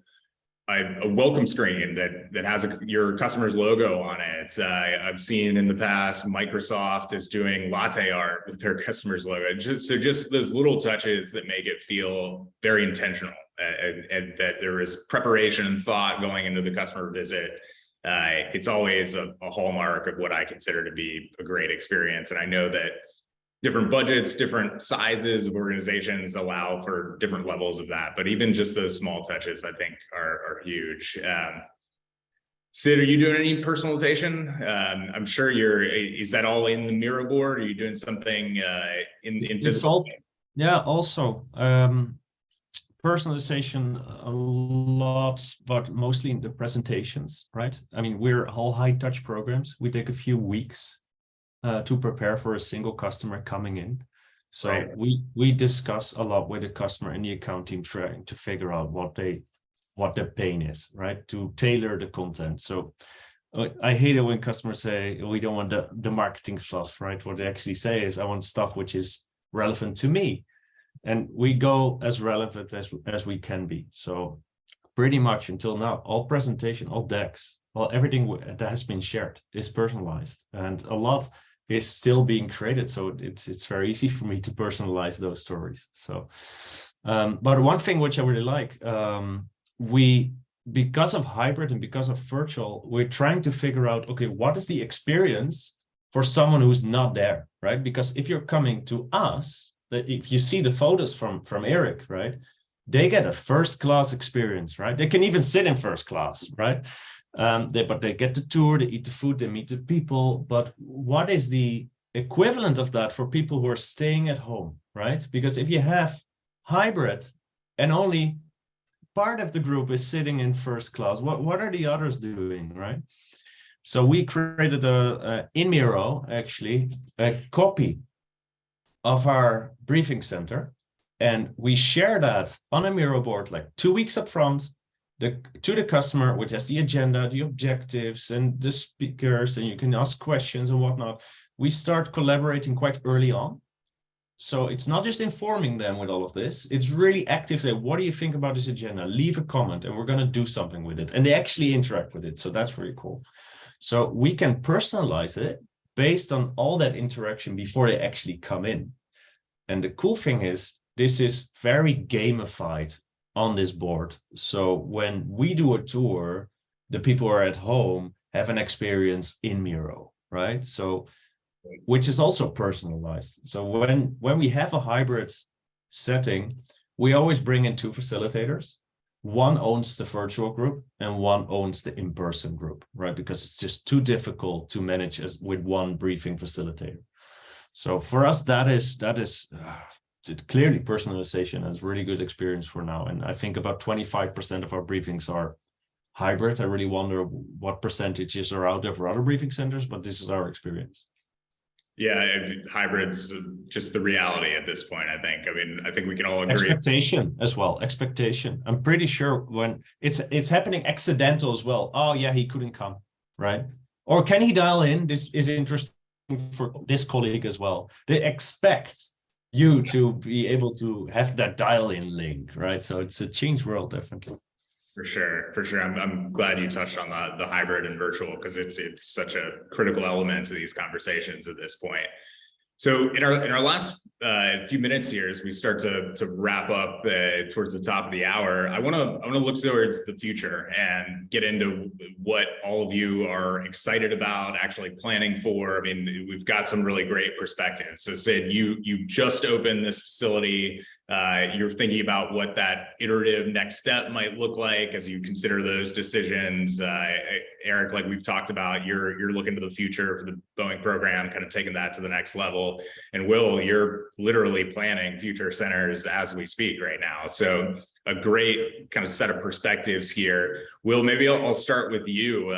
a welcome screen that has your customer's logo on it. I've seen in the past Microsoft is doing latte art with their customer's logo. Just those little touches that make it feel very intentional, and that there is preparation and thought going into the customer visit. It's always a hallmark of what I consider to be a great experience. And I know that different budgets, different sizes of organizations allow for different levels of that, but even just those small touches, I think, are huge. Sid, are you doing any personalization? I'm sure is that all in the Miro board? Are you doing something in physical space? Yeah, also personalization a lot, but mostly in the presentations, right? I mean, we're all high touch programs. We take a few weeks to prepare for a single customer coming in. So right. we discuss a lot with the customer and the account team, trying to figure out what the pain is, right? To tailor the content. So I hate it when customers say, we don't want the marketing stuff, right? What they actually say is, I want stuff which is relevant to me. And we go as relevant as we can be. So pretty much until now, all presentation, all decks, everything that has been shared is personalized, and a lot is still being created. So it's very easy for me to personalize those stories. So, but one thing which I really like, because of hybrid and because of virtual, we're trying to figure out, okay, what is the experience for someone who's not there, right? Because if you're coming to us, if you see the photos from Eric, right, they get a first class experience, right? They can even sit in first class, right? But they get the tour, they eat the food, they meet the people. But what is the equivalent of that for people who are staying at home, right? Because if you have hybrid and only part of the group is sitting in first class, what are the others doing, right? So we created in Miro, actually, a copy of our briefing center, and we share that on a Miro board like 2 weeks up front to the customer, which has the agenda, the objectives, and the speakers, and you can ask questions and whatnot. We start collaborating quite early on. So it's not just informing them with all of this, it's really active. What do you think about this agenda? Leave a comment and we're going to do something with it. And they actually interact with it. So that's really cool. So we can personalize it based on all that interaction before they actually come in. And the cool thing is, this is very gamified on this board. So when we do a tour, the people who are at home have an experience in Miro, right? So, which is also personalized. So when we have a hybrid setting, we always bring in 2 facilitators. One owns the virtual group and one owns the in-person group, right? Because it's just too difficult to manage with one briefing facilitator. So for us, that is clearly personalization has really good experience for now. And I think about 25% of our briefings are hybrid. I really wonder what percentages are out there for other briefing centers, but this is our experience. Yeah, hybrid's just the reality at this point, I think. I mean, I think we can all agree. Expectation as well, expectation. I'm pretty sure when it's happening accidental as well. Oh yeah, he couldn't come, right? Or can he dial in? This is interesting for this colleague as well. They expect you to be able to have that dial-in link, right? So it's a changed world, definitely. For sure. I'm glad you touched on the hybrid and virtual, because it's such a critical element to these conversations at this point. So in our last few minutes here, as we start to wrap up towards the top of the hour, I want to look towards the future and get into what all of you are excited about, actually planning for. I mean, we've got some really great perspectives. So Sid, you just opened this facility. You're thinking about what that iterative next step might look like as you consider those decisions. Eric, like we've talked about, you're looking to the future for the Boeing program, kind of taking that to the next level. And Will, you're literally planning future centers as we speak right now. So a great kind of set of perspectives here. Will, maybe I'll start with you.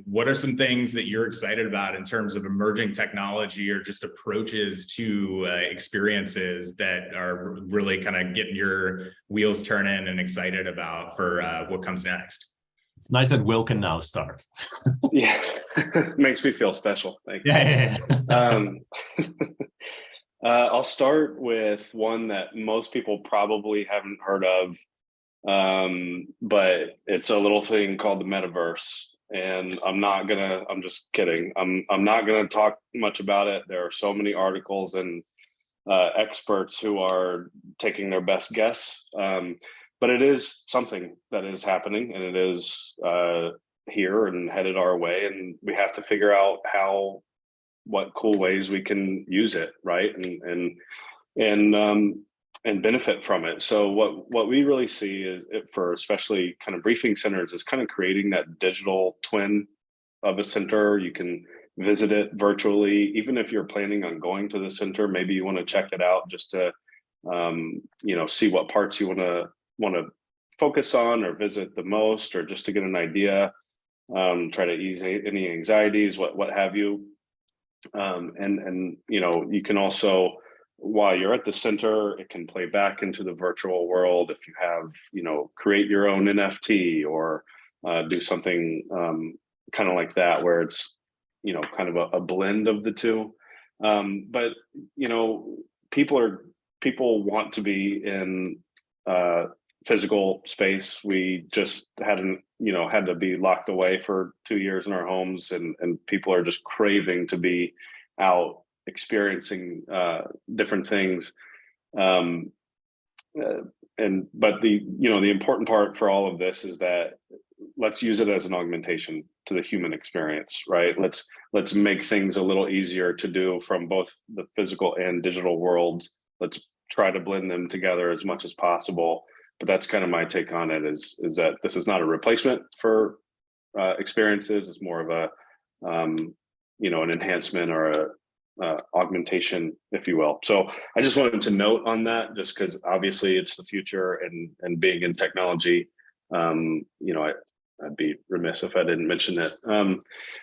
What are some things that you're excited about in terms of emerging technology or just approaches to experiences that are really kind of getting your wheels turning and excited about for what comes next? It's nice that Will can now start. Yeah, makes me feel special. Thanks. Yeah. I'll start with one that most people probably haven't heard of, but it's a little thing called the metaverse. And I'm just kidding. I'm not gonna talk much about it. There are so many articles and experts who are taking their best guess. But it is something that is happening, and it is here and headed our way, and we have to figure out what cool ways we can use it, right, and benefit from it. So what we really see is for especially kind of briefing centers is kind of creating that digital twin of a center. You can visit it virtually, even if you're planning on going to the center. Maybe you want to check it out just to see what parts you want to focus on or visit the most, or just to get an idea, try to ease any anxieties, what have you. And you can also, while you're at the center, it can play back into the virtual world. If you have, create your own NFT or do something kind of like that, where it's, kind of a blend of the two. But, people want to be in physical space. We just had to be locked away for 2 years in our homes, and people are just craving to be out experiencing different things. But the important part for all of this is that let's use it as an augmentation to the human experience, right? Let's make things a little easier to do from both the physical and digital worlds. Let's try to blend them together as much as possible. But that's kind of my take on it, is that this is not a replacement for experiences. It's more of a an enhancement or a augmentation, if you will. So I just wanted to note on that, just because obviously it's the future, and being in technology, I'd be remiss if I didn't mention it.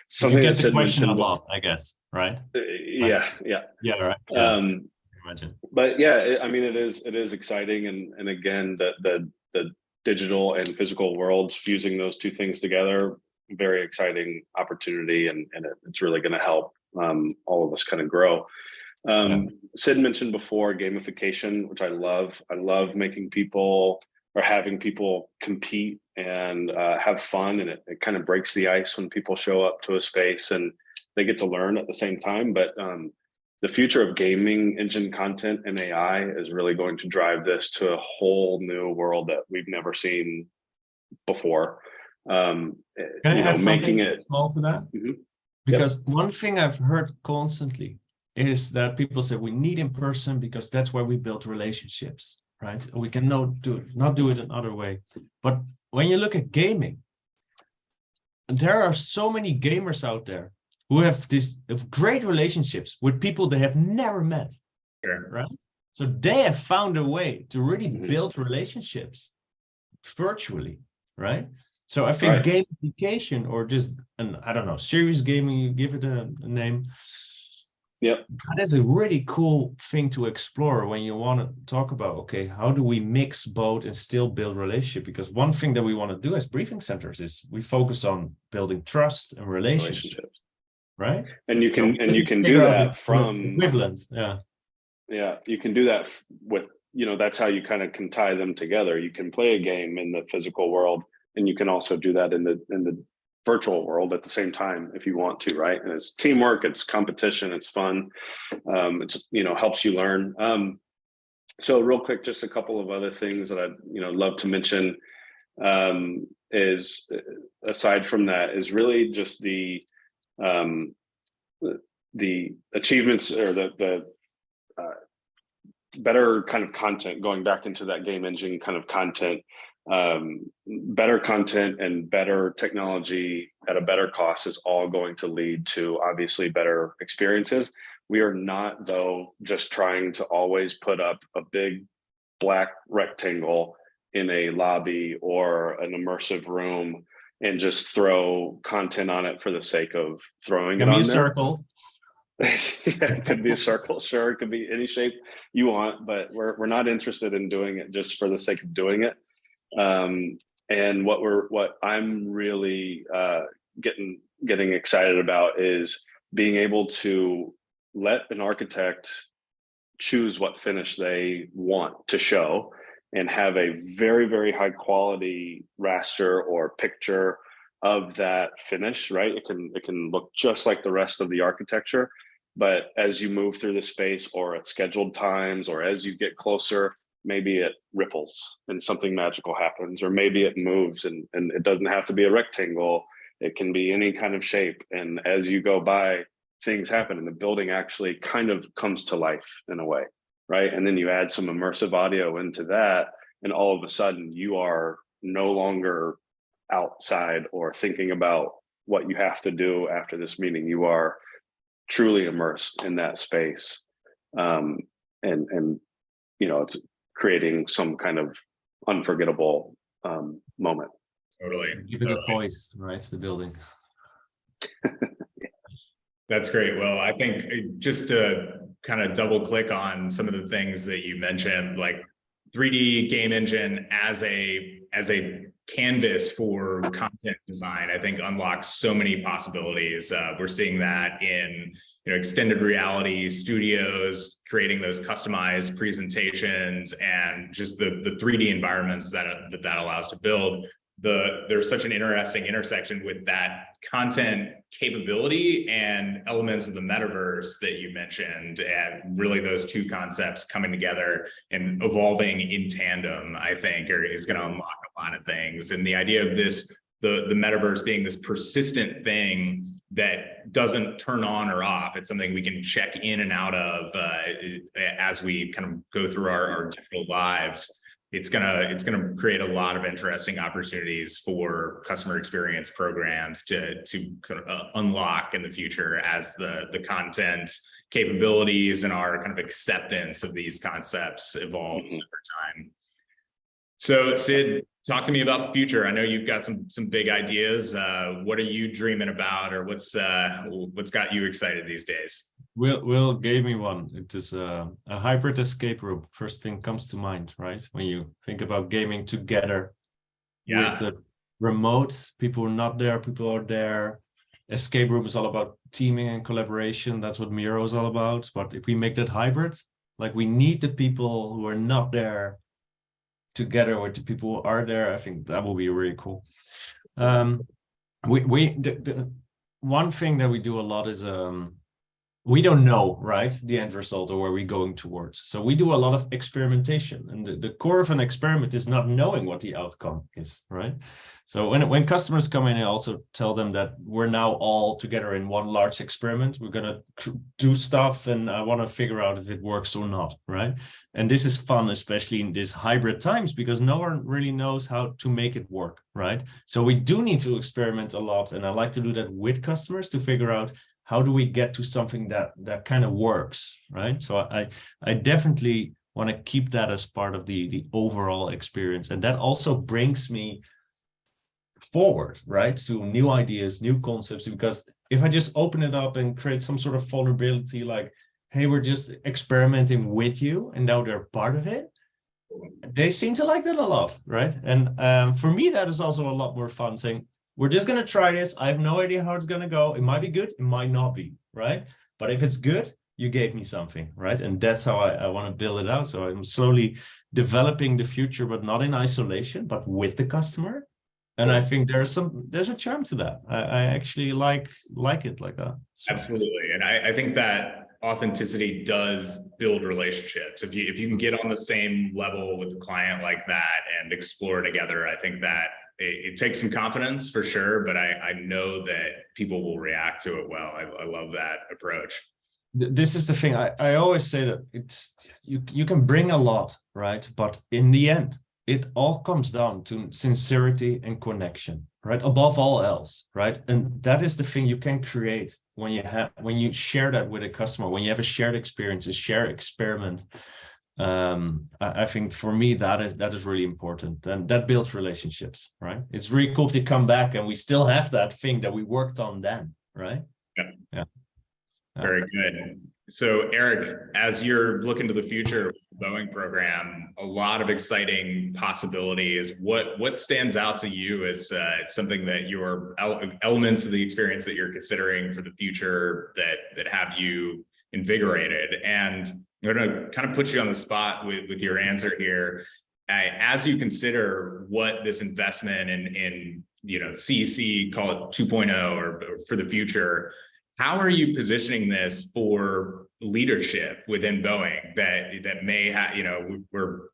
Something you get the question a lot, I guess, right? Yeah, right. Yeah. Imagine. But yeah, it is exciting, and again, the digital and physical worlds, fusing those two things together, very exciting opportunity, and it's really going to help all of us kind of grow. Sid mentioned before gamification, which I love. I love making people or having people compete and have fun, and it kind of breaks the ice when people show up to a space and they get to learn at the same time. But the future of gaming engine content and AI is really going to drive this to a whole new world that we've never seen before. Can I add something small to that? Mm-hmm. Because one thing I've heard constantly is that people say we need in person because that's where we build relationships, right? We can not do it another way. But when you look at gaming, there are so many gamers out there who have great relationships with people they have never met, right? So they have found a way to really build relationships virtually, right? So I think gamification, or just serious gaming, you give it a name. Yep. That is a really cool thing to explore when you want to talk about, okay, how do we mix both and still build relationship? Because one thing that we want to do as briefing centers is we focus on building trust and relationships. Right? And you can do that from equivalent. Yeah, you can do that with, that's how you kind of can tie them together. You can play a game in the physical world, and you can also do that in the virtual world at the same time if you want to, right? And it's teamwork, it's competition, it's fun. It's, helps you learn. So real quick, just a couple of other things that I'd, love to mention is, aside from that, is really just the achievements, or the better kind of content, going back into that game engine kind of content. Better content and better technology at a better cost is all going to lead to obviously better experiences. We are not, though, just trying to always put up a big black rectangle in a lobby or an immersive room and just throw content on it for the sake of throwing it on there. Circle. It could be a circle, sure. It could be any shape you want, but we're not interested in doing it just for the sake of doing it. And what I'm really getting excited about is being able to let an architect choose what finish they want to show and have a very, very high quality raster or picture of that finish, right? It can look just like the rest of the architecture, but as you move through the space or at scheduled times, or as you get closer, maybe it ripples and something magical happens, or maybe it moves, and it doesn't have to be a rectangle. It can be any kind of shape. And as you go by, things happen and the building actually kind of comes to life in a way, right? And then you add some immersive audio into that, and all of a sudden you are no longer outside or thinking about what you have to do after this meeting. You are truly immersed in that space. And it's creating some kind of unforgettable moment. Totally. Giving a voice, right, to the building. That's great. Well, I think just to kind of double click on some of the things that you mentioned, like 3D game engine as a canvas for content design, I think unlocks so many possibilities. We're seeing that in extended reality studios, creating those customized presentations, and just the 3D environments that allows to build. There's such an interesting intersection with that content capability and elements of the metaverse that you mentioned, and really those two concepts coming together and evolving in tandem, I think, is going to unlock a lot of things. And the idea of this, the metaverse being this persistent thing that doesn't turn on or off. It's something we can check in and out of as we kind of go through our digital lives. It's gonna create a lot of interesting opportunities for customer experience programs to kind of unlock in the future as the content capabilities and our kind of acceptance of these concepts evolves over time. So Sid, talk to me about the future. I know you've got some big ideas. What are you dreaming about, or what's got you excited these days? Will gave me one. It is a hybrid escape room. First thing comes to mind, right? When you think about gaming together with a remote, people are not there, people are there. Escape room is all about teaming and collaboration. That's what Miro is all about. But if we make that hybrid, like we need the people who are not there together with the people who are there, I think that will be really cool. The one thing that we do a lot is we don't know, right, the end result or where we're going towards. So we do a lot of experimentation, and the core of an experiment is not knowing what the outcome is, right? So when customers come in, I also tell them that we're now all together in one large experiment. We're going to do stuff, and I want to figure out if it works or not, right? And this is fun, especially in these hybrid times, because no one really knows how to make it work, right? So we do need to experiment a lot, and I like to do that with customers to figure out how do we get to something that kind of works, right? So I definitely want to keep that as part of the overall experience. And that also brings me forward, right, to new ideas, new concepts, because if I just open it up and create some sort of vulnerability, like, hey, we're just experimenting with you, and now they're part of it, they seem to like that a lot, right? And for me, that is also a lot more fun, saying, we're just going to try this. I have no idea how it's going to go. It might be good. It might not be, right? But if it's good, you gave me something, right? And that's how I want to build it out. So I'm slowly developing the future, but not in isolation, but with the customer. And I think there's a charm to that. I actually like it like that. So. Absolutely. And I think that authenticity does build relationships. If you can get on the same level with a client like that and explore together, I think that it takes some confidence for sure, but I know that people will react to it well. I love that approach. This is the thing. I always say that it's you can bring a lot, right? But in the end, it all comes down to sincerity and connection, right? Above all else, right? And that is the thing you can create when you share that with a customer, when you have a shared experience, a shared experiment. I think for me that is really important, and that builds relationships, right? It's really cool to come back and we still have that thing that we worked on then, right? Yeah. Very good. So Eric, as you're looking to the future of the Boeing program, a lot of exciting possibilities. What stands out to you as something that your elements of the experience that you're considering for the future that have you invigorated? And I'm going to kind of put you on the spot with your answer here. As you consider what this investment in CEC, call it 2.0 or for the future, how are you positioning this for leadership within Boeing that may have,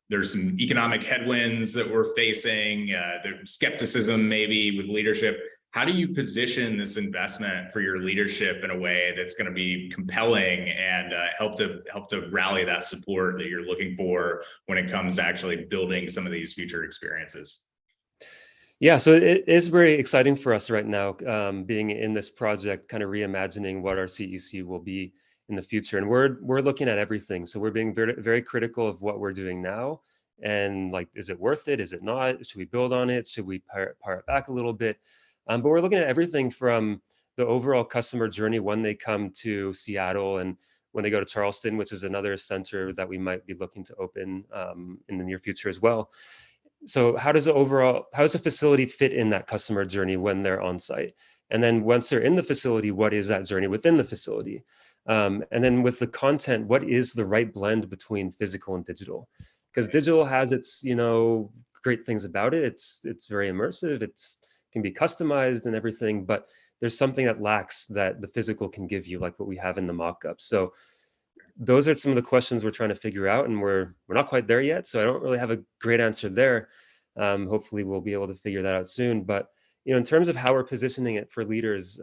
there's some economic headwinds that we're facing, there's skepticism maybe with leadership. How do you position this investment for your leadership in a way that's going to be compelling and help to rally that support that you're looking for when it comes to actually building some of these future experiences? Yeah, so it is very exciting for us right now, being in this project, kind of reimagining what our CEC will be in the future. And we're looking at everything. So we're being very, very critical of what we're doing now. And like, is it worth it? Is it not? Should we build on it? Should we pare it back a little bit? But we're looking at everything from the overall customer journey when they come to Seattle and when they go to Charleston, which is another center that we might be looking to open in the near future as well. So how does the facility fit in that customer journey when they're on site? And then once they're in the facility, what is that journey within the facility? And then with the content, what is the right blend between physical and digital? Because digital has its, great things about it. It's very immersive. It can be customized and everything, but there's something that lacks that the physical can give you, like what we have in the mock-up. So those are some of the questions we're trying to figure out, and we're not quite there yet. So I don't really have a great answer there. Hopefully we'll be able to figure that out soon. But in terms of how we're positioning it for leaders,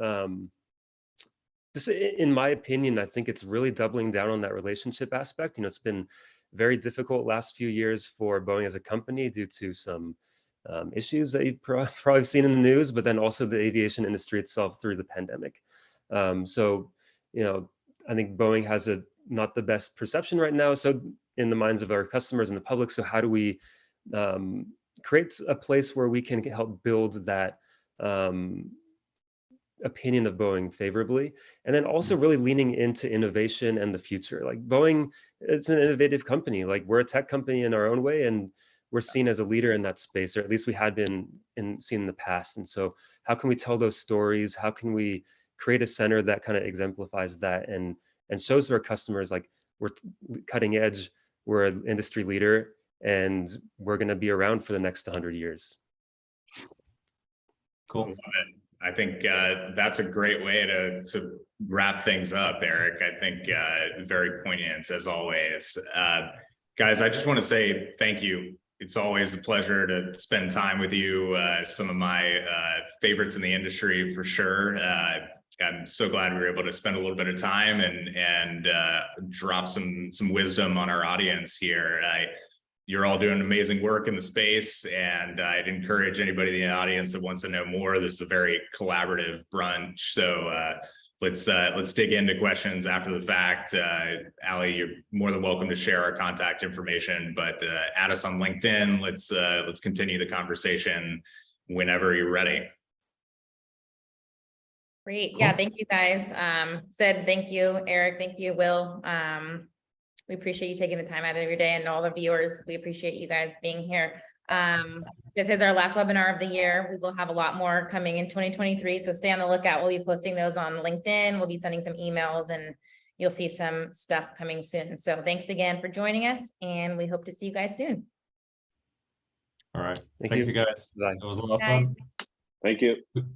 just in my opinion, I think it's really doubling down on that relationship aspect. It's been very difficult last few years for Boeing as a company due to some issues that you've probably seen in the news, but then also the aviation industry itself through the pandemic. So I think Boeing has not the best perception right now, so in the minds of our customers and the public. So how do we create a place where we can help build that opinion of Boeing favorably, and then also really leaning into innovation and the future? Like Boeing, it's an innovative company. Like we're a tech company in our own way, and we're seen as a leader in that space, or at least we had been seen in the past. And so how can we tell those stories? How can we create a center that kind of exemplifies that and shows to our customers, like, we're cutting edge, we're an industry leader, and we're going to be around for the next 100 years. Cool. I love it. I think that's a great way to wrap things up, Eric. I think very poignant as always. Guys, I just want to say thank you. It's always a pleasure to spend time with you. Some of my favorites in the industry for sure. I'm so glad we were able to spend a little bit of time and drop some wisdom on our audience here. You're all doing amazing work in the space, and I'd encourage anybody in the audience that wants to know more. This is a very collaborative brunch, so let's dig into questions after the fact. Ali, you're more than welcome to share our contact information, but add us on LinkedIn. Let's continue the conversation whenever you're ready. Great. Yeah, thank you guys. Sid, thank you. Eric, thank you. Will, we appreciate you taking the time out of your day, and all the viewers, we appreciate you guys being here. This is our last webinar of the year. We will have a lot more coming in 2023, so stay on the lookout. We'll be posting those on LinkedIn. We'll be sending some emails, and you'll see some stuff coming soon. So thanks again for joining us, and we hope to see you guys soon. All right. right. Thank Thank you. you guys. Bye. It was a lot of Guys. fun. Thank you.